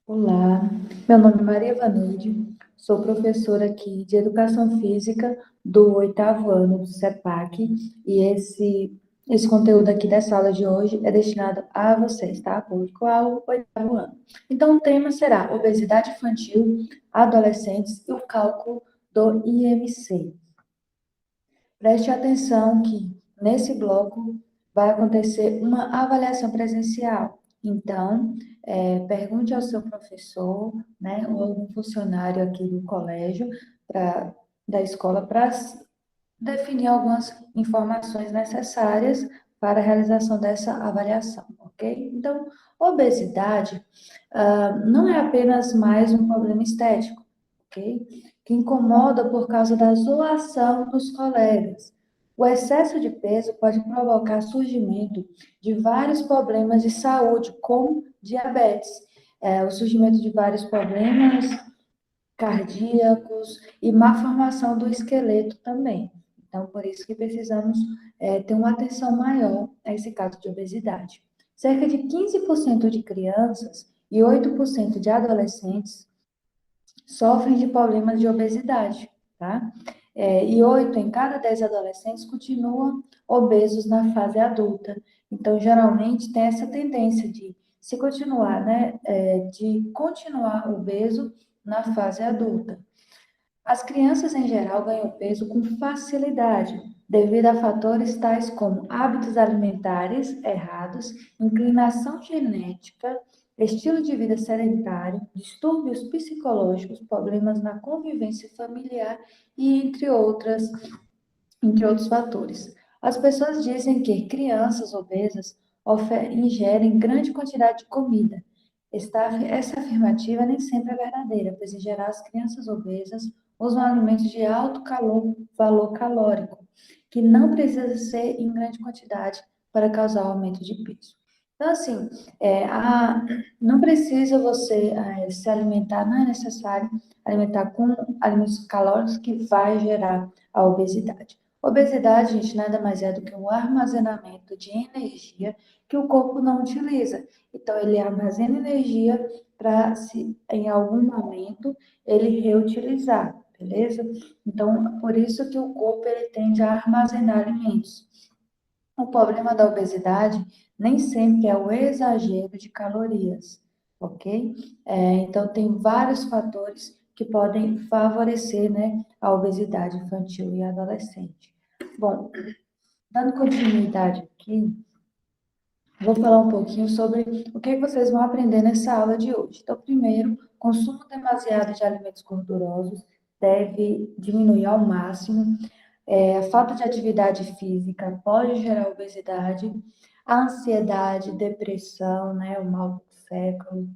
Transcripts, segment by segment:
Olá, meu nome é Maria Vaneide, sou professora aqui de Educação Física do oitavo ano do CEPAC e esse conteúdo aqui dessa aula de hoje é destinado a vocês, tá? Público ao oitavo ano. Então, o tema será obesidade infantil, adolescentes e o cálculo do IMC. Preste atenção que nesse bloco vai acontecer uma avaliação presencial. Então, pergunte ao seu professor, né, ou algum funcionário aqui do colégio, da escola, para definir algumas informações necessárias para a realização dessa avaliação, ok? Então, obesidade, não é apenas mais um problema estético, ok? Que incomoda por causa da zoação dos colegas. O excesso de peso pode provocar surgimento de vários problemas de saúde, como diabetes, o surgimento de vários problemas cardíacos e má formação do esqueleto também. Então, por isso que precisamos ter uma atenção maior a esse caso de obesidade. Cerca de 15% de crianças e 8% de adolescentes sofrem de problemas de obesidade, tá? E 8 em cada 10 adolescentes continuam obesos na fase adulta. Então, geralmente, tem essa tendência de se continuar, né, de continuar obeso na fase adulta. As crianças, em geral, ganham peso com facilidade, devido a fatores tais como hábitos alimentares errados, inclinação genética, estilo de vida sedentário, distúrbios psicológicos, problemas na convivência familiar e entre outros fatores. As pessoas dizem que crianças obesas ingerem grande quantidade de comida. Essa afirmativa nem sempre é verdadeira, pois, em geral, as crianças obesas usam alimentos de valor calórico, que não precisa ser em grande quantidade para causar aumento de peso. Então, assim, não precisa você se alimentar, não é necessário alimentar com alimentos calóricos que vai gerar a obesidade. Obesidade, gente, nada mais é do que um armazenamento de energia que o corpo não utiliza. Então, ele armazena energia para, se em algum momento, ele reutilizar, beleza? Então, por isso que o corpo ele tende a armazenar alimentos. O problema da obesidade nem sempre é o exagero de calorias, ok? Então, tem vários fatores que podem favorecer, né, a obesidade infantil e adolescente. Bom, dando continuidade aqui, vou falar um pouquinho sobre o que vocês vão aprender nessa aula de hoje. Então, primeiro, consumo demasiado de alimentos gordurosos deve diminuir ao máximo. A falta de atividade física pode gerar obesidade, a ansiedade, depressão, né, o mal do século.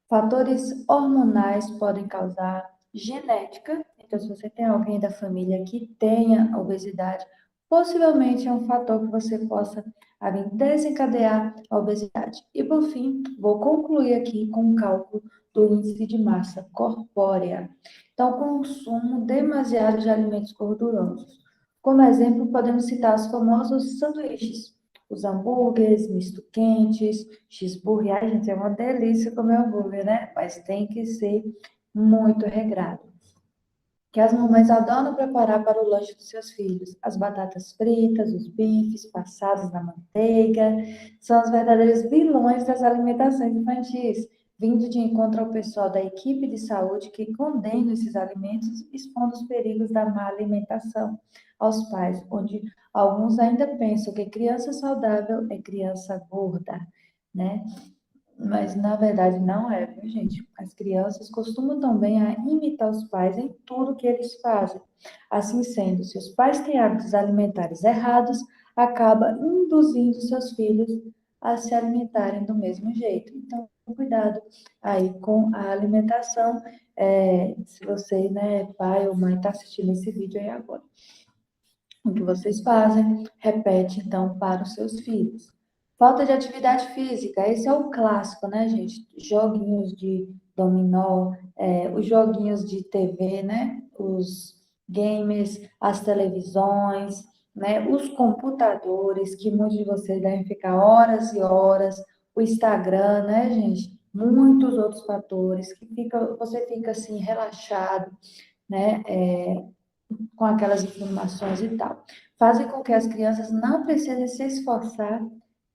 Fatores hormonais podem causar genética. Então, se você tem alguém da família que tenha obesidade, possivelmente é um fator que você possa vir desencadear a obesidade. E, por fim, vou concluir aqui com o cálculo do índice de massa corpórea. Então, consumo demasiado de alimentos gordurosos. Como exemplo, podemos citar os famosos sanduíches, os hambúrgueres, misto quentes, cheeseburger. Ai, gente, é uma delícia comer hambúrguer, né? Mas tem que ser muito regrado. Que as mamães adoram preparar para o lanche dos seus filhos. As batatas fritas, os bifes passados na manteiga, são os verdadeiros vilões das alimentações infantis, vindo de encontro ao pessoal da equipe de saúde que condena esses alimentos, expondo os perigos da má alimentação aos pais, onde alguns ainda pensam que criança saudável é criança gorda, né? Mas na verdade não é, viu, gente? As crianças costumam também a imitar os pais em tudo que eles fazem. Assim sendo, se os pais têm hábitos alimentares errados, acaba induzindo seus filhos a se alimentarem do mesmo jeito. Então, cuidado aí com a alimentação. Se você, né, pai ou mãe, está assistindo esse vídeo aí agora. O que vocês fazem, repete então para os seus filhos. Falta de atividade física, esse é o clássico, né, gente? Joguinhos de dominó, os joguinhos de TV, né? Os games, as televisões, né? Os computadores, que muitos de vocês devem ficar horas e horas, o Instagram, né, gente? muitos outros fatores, você fica assim relaxado, né, com aquelas informações e tal. Fazem com que as crianças não precisem se esforçar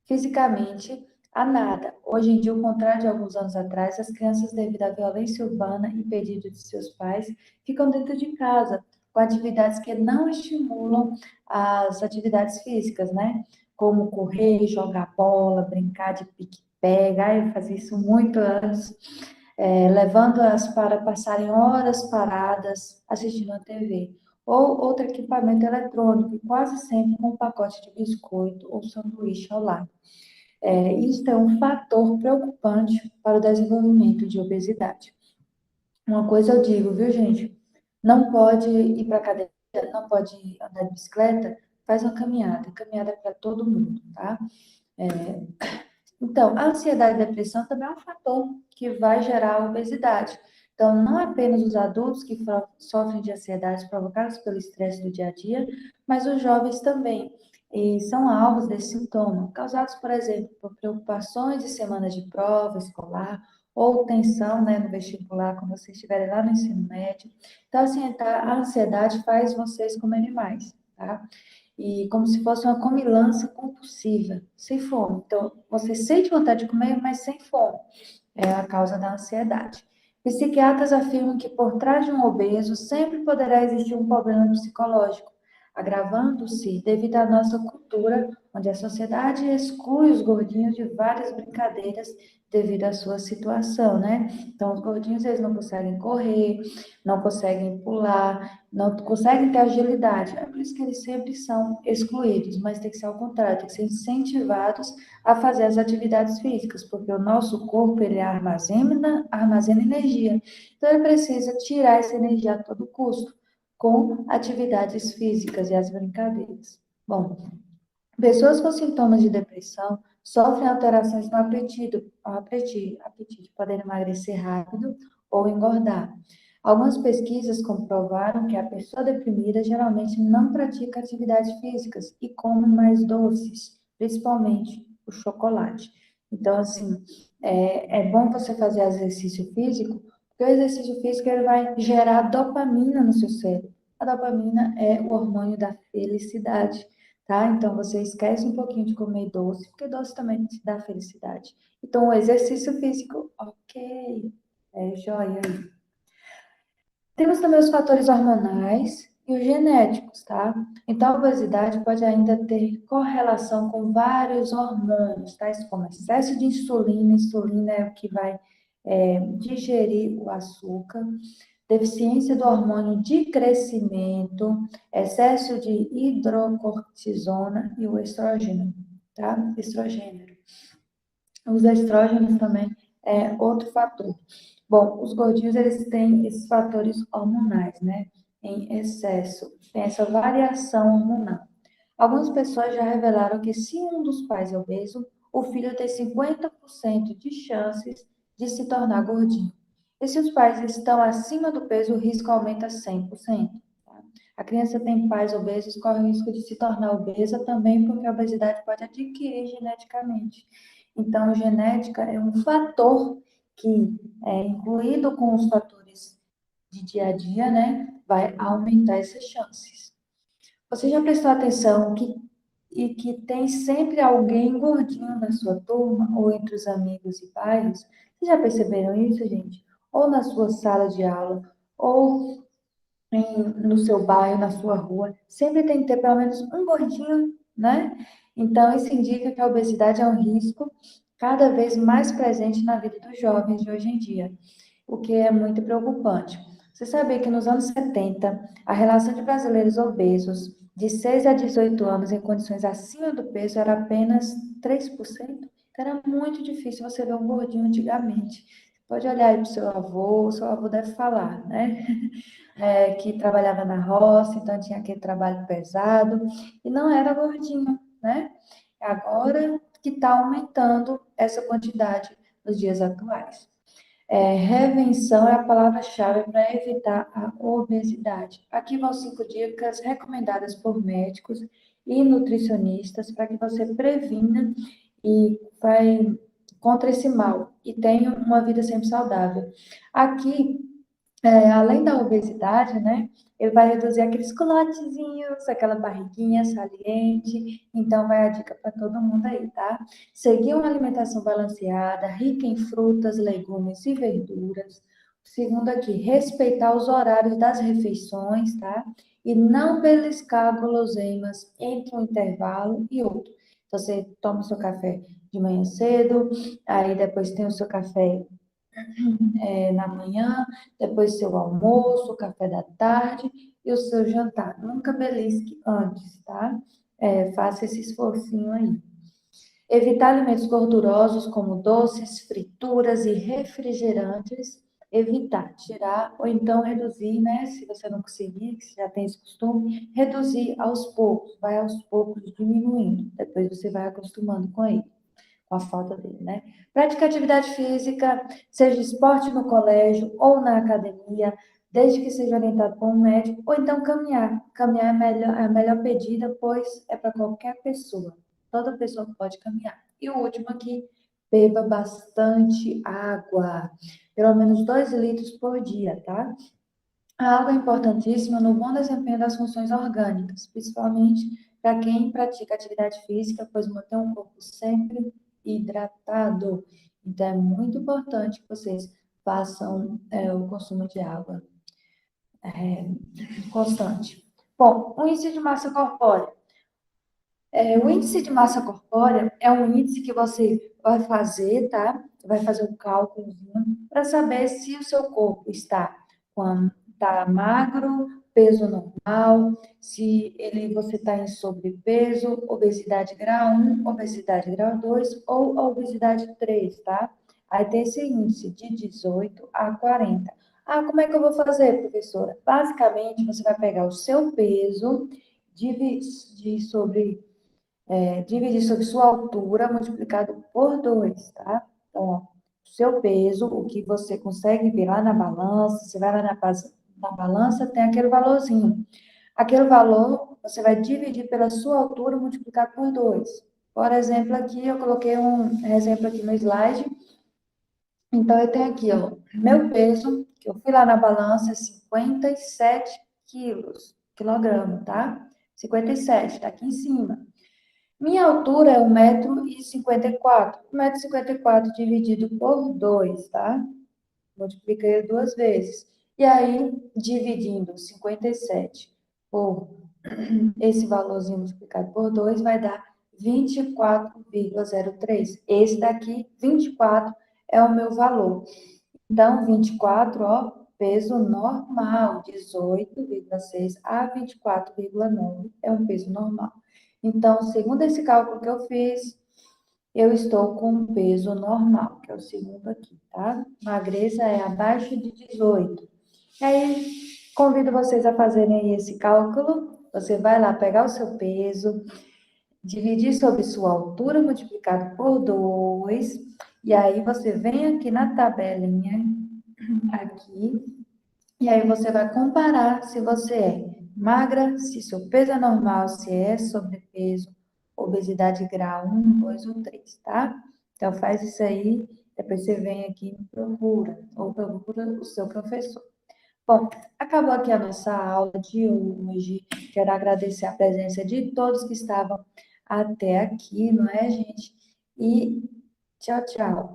fisicamente a nada. Hoje em dia, ao contrário de alguns anos atrás, as crianças, devido à violência urbana e pedido de seus pais, ficam dentro de casa, com atividades que não estimulam as atividades físicas, né? Como correr, jogar bola, brincar de pique-pega. Eu fazia isso muito antes, levando-as para passarem horas paradas assistindo a TV. Ou outro equipamento eletrônico, quase sempre com um pacote de biscoito ou sanduíche ao lado. Isso é um fator preocupante para o desenvolvimento de obesidade. Uma coisa eu digo, viu, gente? Não pode ir para academia, não pode andar de bicicleta, faz uma caminhada. Caminhada para todo mundo, tá? Então, a ansiedade e a depressão também é um fator que vai gerar obesidade. Então, não apenas os adultos que sofrem de ansiedade provocadas pelo estresse do dia a dia, mas os jovens também. E são alvos desse sintoma, causados, por exemplo, por preocupações de semanas de prova escolar ou tensão, né, no vestibular, quando vocês estiverem lá no ensino médio. Então, assim, a ansiedade faz vocês comerem mais, tá? E como se fosse uma comilança compulsiva, sem fome. Então, você sente vontade de comer, mas sem fome. É a causa da ansiedade. Psiquiatras afirmam que por trás de um obeso sempre poderá existir um problema psicológico, agravando-se devido à nossa cultura, onde a sociedade exclui os gordinhos de várias brincadeiras devido à sua situação, né? Então, os gordinhos, eles não conseguem correr, não conseguem pular, não conseguem ter agilidade. É por isso que eles sempre são excluídos, mas tem que ser ao contrário, tem que ser incentivados a fazer as atividades físicas, porque o nosso corpo, ele armazena energia. Então, ele precisa tirar essa energia a todo custo, com atividades físicas e as brincadeiras. Bom, pessoas com sintomas de depressão sofrem alterações no apetite, podem emagrecer rápido ou engordar. Algumas pesquisas comprovaram que a pessoa deprimida geralmente não pratica atividades físicas e come mais doces, principalmente o chocolate. Então, assim, é bom você fazer exercício físico, porque o exercício físico ele vai gerar dopamina no seu cérebro. A dopamina é o hormônio da felicidade, tá? Então, você esquece um pouquinho de comer doce, porque doce também te dá felicidade. Então, o exercício físico, ok, joia aí. Temos também os fatores hormonais e os genéticos, tá? Então, a obesidade pode ainda ter correlação com vários hormônios, tais como excesso de insulina, insulina é o que vai digerir o açúcar, deficiência do hormônio de crescimento, excesso de hidrocortisona e o estrogênio, tá? Estrogênero. Os estrógenos também é outro fator. Bom, os gordinhos, eles têm esses fatores hormonais, né? Em excesso, tem essa variação hormonal. Algumas pessoas já revelaram que se um dos pais é obeso, o filho tem 50% de chances de se tornar gordinho. E se os pais estão acima do peso, o risco aumenta 100%. Tá? A criança tem pais obesos, corre o risco de se tornar obesa também, porque a obesidade pode adquirir geneticamente. Então, genética é um fator que, incluído com os fatores de dia a dia, né, vai aumentar essas chances. Você já prestou atenção que tem sempre alguém gordinho na sua turma, ou entre os amigos e bairros? Vocês já perceberam isso, gente? Ou na sua sala de aula, ou no seu bairro, na sua rua, sempre tem que ter pelo menos um gordinho, né? Então, isso indica que a obesidade é um risco cada vez mais presente na vida dos jovens de hoje em dia, o que é muito preocupante. Você sabia que nos anos 70, a relação de brasileiros obesos de 6 a 18 anos em condições acima do peso era apenas 3%? Era muito difícil você ver um gordinho antigamente. Pode olhar aí para o seu avô deve falar, né? Que trabalhava na roça, então tinha aquele trabalho pesado, e não era gordinho, né? Agora que está aumentando essa quantidade nos dias atuais. Revenção é a palavra-chave para evitar a obesidade. Aqui vão 5 dicas recomendadas por médicos e nutricionistas para que você previna e vai contra esse mal e tenham uma vida sempre saudável. Aqui, além da obesidade, né, ele vai reduzir aqueles culotezinhos, aquela barriguinha saliente. Então, vai a dica para todo mundo aí, tá? Seguir uma alimentação balanceada, rica em frutas, legumes e verduras. Segundo aqui, respeitar os horários das refeições, tá? E não beliscar guloseimas entre um intervalo e outro. Então, você toma o seu café de manhã cedo, aí depois tem o seu café na manhã, depois seu almoço, café da tarde e o seu jantar. Nunca belisque antes, tá? Faça esse esforcinho aí. Evitar alimentos gordurosos como doces, frituras e refrigerantes. Evitar, tirar ou então reduzir, né? Se você não conseguir, se já tem esse costume, reduzir aos poucos, vai aos poucos diminuindo. Depois você vai acostumando com ele, com a falta dele, né? Praticar atividade física, seja esporte no colégio ou na academia, desde que seja orientado por um médico, ou então caminhar. Caminhar é a melhor pedida, pois é para qualquer pessoa. Toda pessoa pode caminhar. E o último aqui, beba bastante água. Pelo menos 2 litros por dia, tá? A água é importantíssima no bom desempenho das funções orgânicas, principalmente para quem pratica atividade física, pois mantém o corpo sempre hidratado. Então, é muito importante que vocês façam o consumo de água constante. Bom, o índice de massa corpórea. O índice de massa corpórea é um índice que você vai fazer, tá? Vai fazer um cálculozinho para saber se o seu corpo tá magro, peso normal, se você está em sobrepeso, obesidade grau 1, obesidade grau 2 ou obesidade 3, tá? Aí tem esse índice de 18 a 40. Ah, como é que eu vou fazer, professora? Basicamente, você vai pegar o seu peso, dividir sobre dividir sobre sua altura multiplicado por 2, tá? Então, ó, seu peso, o que você consegue ver lá na balança, você vai lá na balança, tem aquele valorzinho. Aquele valor, você vai dividir pela sua altura multiplicado por 2. Por exemplo, aqui, eu coloquei um exemplo aqui no slide. Então, eu tenho aqui, ó, meu peso, que eu fui lá na balança, 57 quilograma, tá? 57, tá aqui em cima. Minha altura é 1,54 m. 1,54 m dividido por 2, tá? Multipliquei 2 vezes. E aí, dividindo 57 por esse valorzinho multiplicado por 2, vai dar 24,03. Esse daqui, 24, é o meu valor. Então, 24, ó, peso normal, 18,6 a 24,9 é um peso normal. Então, segundo esse cálculo que eu fiz, eu estou com um peso normal, que é o segundo aqui, tá? Magreza é abaixo de 18. E aí, convido vocês a fazerem esse cálculo. Você vai lá pegar o seu peso, dividir sobre sua altura multiplicado por 2, e aí você vem aqui na tabelinha, aqui, e aí você vai comparar se você é magra, se seu peso é normal, se é sobrepeso, obesidade grau 1, 2 ou 3, tá? Então faz isso aí, depois você vem aqui e me procura, ou procura o seu professor. Bom, acabou aqui a nossa aula de hoje. Quero agradecer a presença de todos que estavam até aqui, não é, gente? E tchau, tchau.